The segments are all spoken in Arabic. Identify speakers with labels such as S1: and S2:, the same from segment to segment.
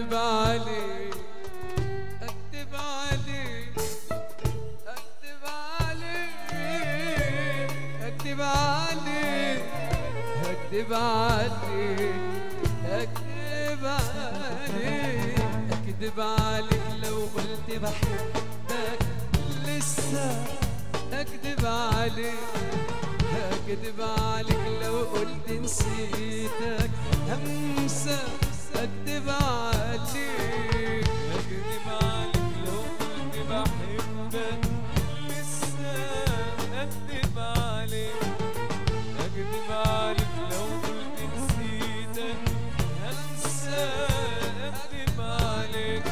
S1: اكدب عليك اكدب عليك اكدب عليك اكدب عليك اكدب عليك اكدب عليك اكدب عليك لو قلت بحبك لسه اكدب عليك اكدب عليك لو قلت نسيتك همسة اكدب عليك
S2: اكدب عليك لو قلت بحبك لسه اكدب عليك اكدب عليك لو قلت نسيتك هنسى اكدب عليك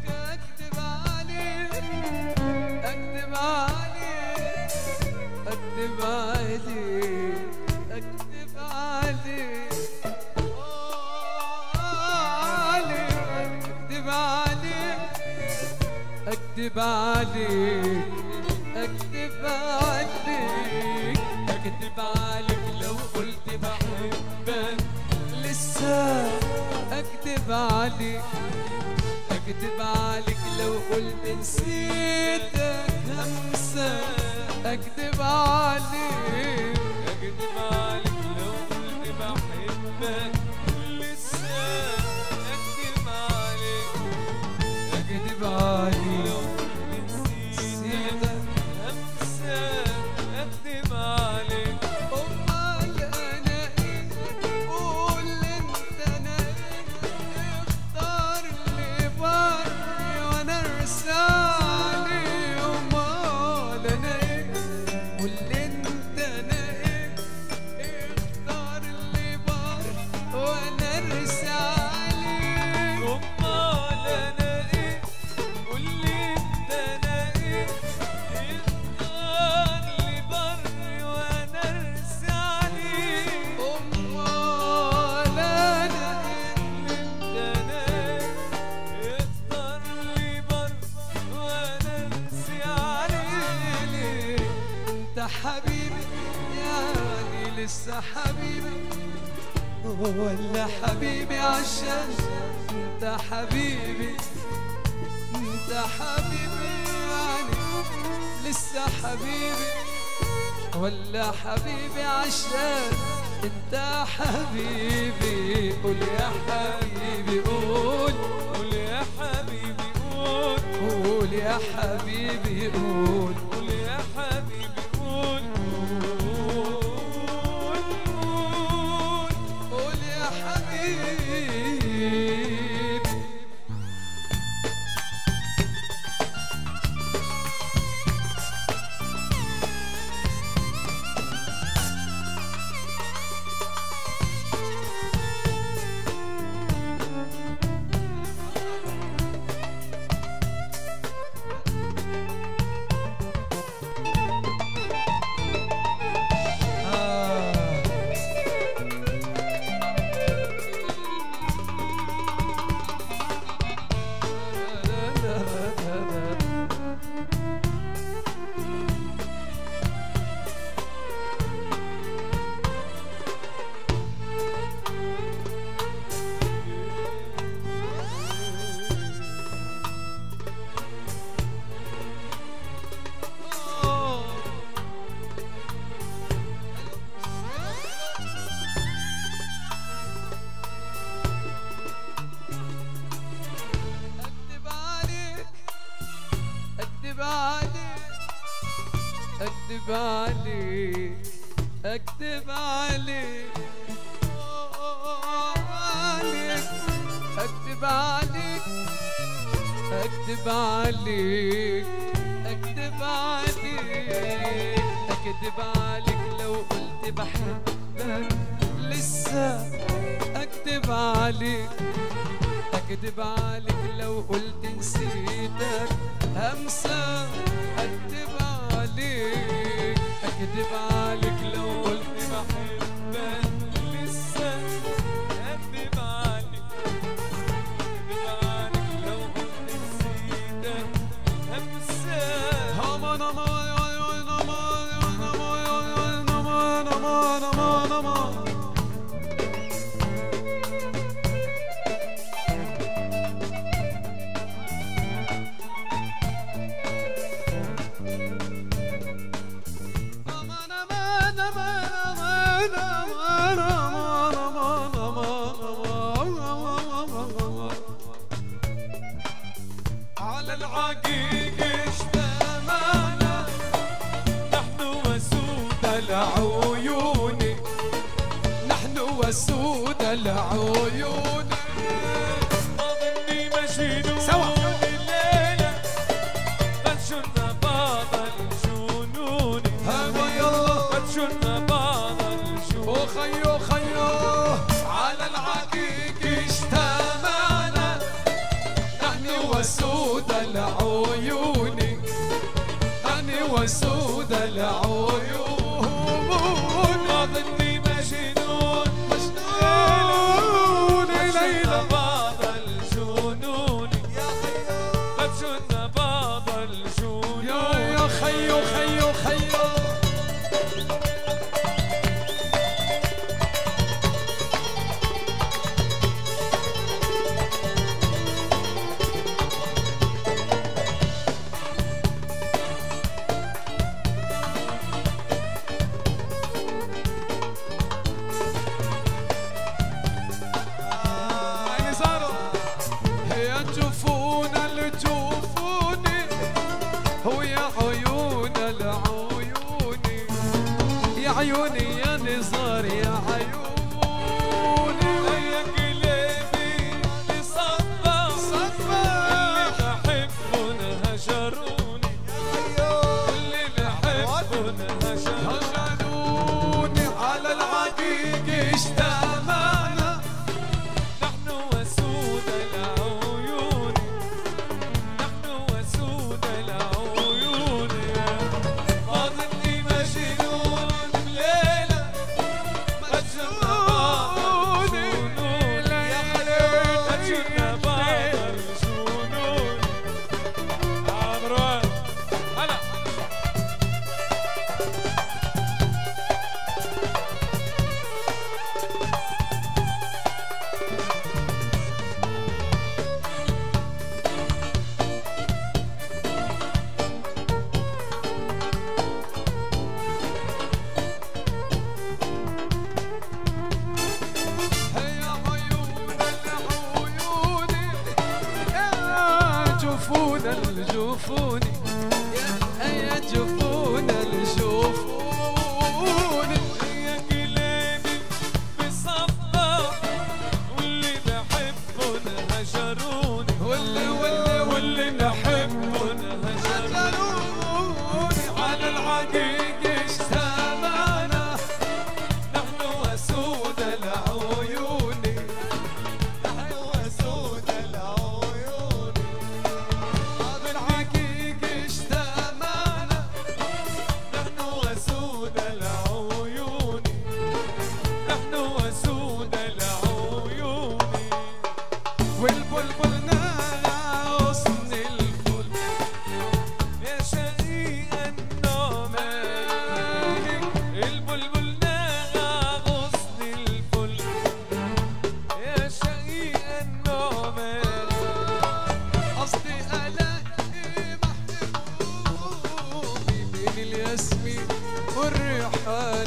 S1: اكدب عليك اكدب عليك اكدب عليك اكدب عليك اكدب عليك اكدب عليك اكدب عليك لو قلت بحبك لسه اكدب عليك اكدب عليك لو قلت نسيتك همسة اكدب عليك
S2: اكدب عليك لو قلت بحبك لسه اكدب عليك
S1: اكدب عليك
S2: اكدب عليك
S1: امال انا ايه قول انت انا ايه اختار لي بري وانا ارسالي امال انا ايه قول انت انا ايه اختار لي بري وانا ارسالي
S2: امال انا ايه قول لي انت انا ايه اختار لي بر وانا ارسى عليك
S1: امال انا
S2: انت انا اختار لي بر وانا ارسى عليك
S1: انت حبيبي يعني لسه حبيبي ولا حبيبي عشان انت حبيبي انت حبيبي يعني لسه حبيبي ولا حبيبي عشان انت حبيبي قول يا حبيبي قول
S2: قول يا حبيبي قول
S1: قول يا حبيبي قول
S2: قول يا حبيبي قول
S1: قول يا حبيبي اكدب عليك اكدب عليك اكدب عليك اكدب عليك اكدب عليك اكدب عليك لو قلت بحبك لسه اكدب عليك اكدب عليك لو قلت نسيتك همسة اكدب عليك اكدب عليك لو قلت
S2: بحبك لسه اكدب عليك اكدب عليك لو قلت نسيتك همسة على العقيق اجتمعنا نحن وسود
S1: العيون، نحن وسود العيون.
S2: أظني مجنون
S1: سوا.
S2: الليلة قد شلنا بعض الجنون.
S1: هوا يلا
S2: قد شلنا بعض الجنون.
S1: خيو خيو على العقيق اجتمعنا نحن وسود العيون، نحن وسود العيون.
S2: أظني مجنون
S1: مجنون
S2: ليلى بعض الجنون. قد شلنا بعض الجنون.
S1: يا خيو خيو خيو. يا جفون الجفون ويا عيون العيون، يا عيوني يا نزار يا عيوني.
S2: يا قلبي صفى
S1: صفى
S2: اللي بحبهم هجروني. اللي بحبهم هجروني.
S1: هجروني على العقيق اجتمعنا
S2: نحن وسود العيون. نحن وسود العيون. أظني مجنون بليلة قد شلنا بعض الجنون. قد شلنا بعض الجنون. عمران هلا
S1: يا عيون العيون، يا جفون الجفون، يا جفون الجفون.
S2: يا قلبي بصفى واللي بحبهم هجروني. واللي بحبهم هجروني.
S1: على العقيق اجتمعنا
S2: نحن وسود
S1: العيون،
S2: نحن وسود العيون.
S1: على العقيق اجتمعنا
S2: نحن وسود العيون. نحن وسود العيون.
S1: والبلبل نال غصن الفل.
S2: يا شقيق النوم البلبل نغى غصن الفل. يا شقيق النوم
S1: قصدي الاقي محبوبي بين الياسمين والريحان.